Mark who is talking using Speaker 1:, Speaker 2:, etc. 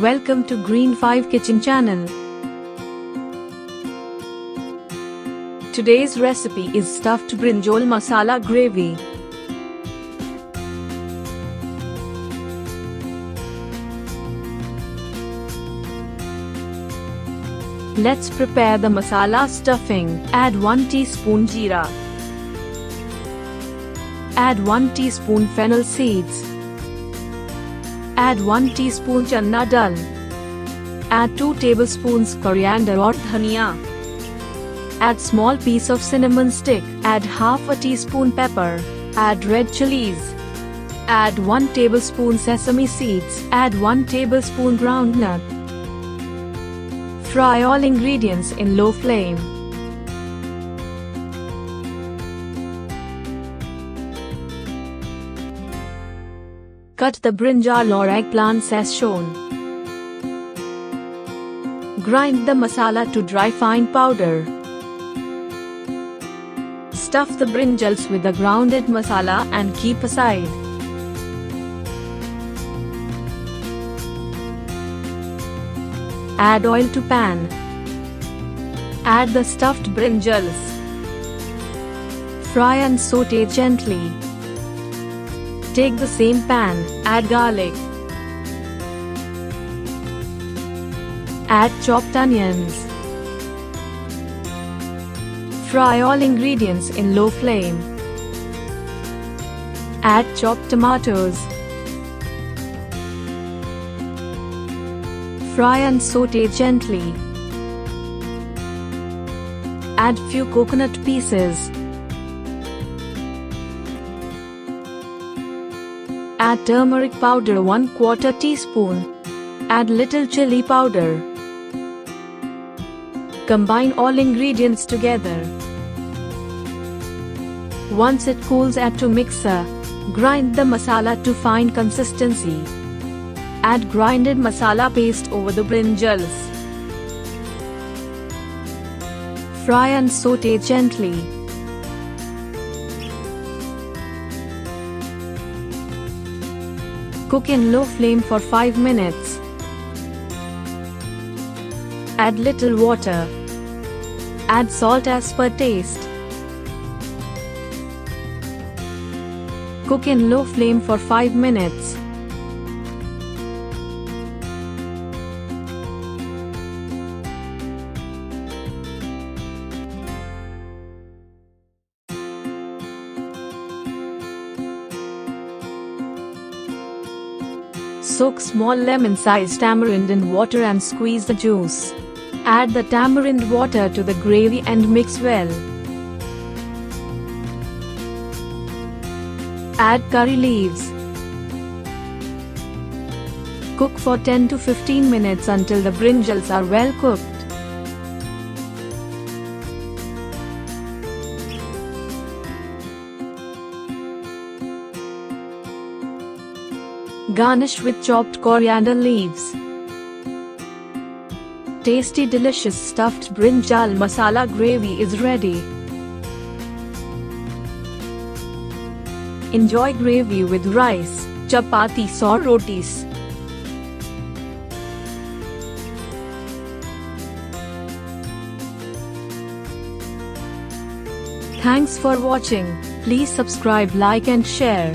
Speaker 1: Welcome to Green 5 Kitchen channel. Today's recipe is Stuffed Brinjal Masala Gravy. Let's prepare the masala stuffing. Add 1 teaspoon jeera. Add 1 teaspoon fennel seeds. Add 1 teaspoon channa dal. Add 2 tablespoons coriander or dhania. Add small piece of cinnamon stick. Add half a teaspoon pepper. Add red chilies. Add 1 tablespoon sesame seeds. Add 1 tablespoon groundnut. Fry all ingredients in low flame. Cut the brinjal or eggplants as shown. Grind the masala to dry fine powder. Stuff the brinjals with the grounded masala and keep aside. Add oil to pan. Add the stuffed brinjals. Fry and saute gently. Take the same pan, add garlic. Add chopped onions. Fry all ingredients in low flame. Add chopped tomatoes. Fry and saute gently. Add few coconut pieces. Add turmeric powder 1/4 teaspoon. Add little chili powder. Combine all ingredients together. Once it cools, add to mixer. Grind the masala to fine consistency. Add grinded masala paste over the brinjals. Fry and saute gently. Cook in low flame for 5 minutes. Add little water. Add salt as per taste. Cook in low flame for 5 minutes. Soak small lemon-sized tamarind in water and squeeze the juice. Add the tamarind water to the gravy and mix well. Add curry leaves. Cook for 10 to 15 minutes until the brinjals are well cooked. Garnish with chopped coriander leaves. Tasty, delicious stuffed brinjal masala gravy is ready. Enjoy gravy with rice, chapatis or rotis. Thanks for watching. Please subscribe, like and share.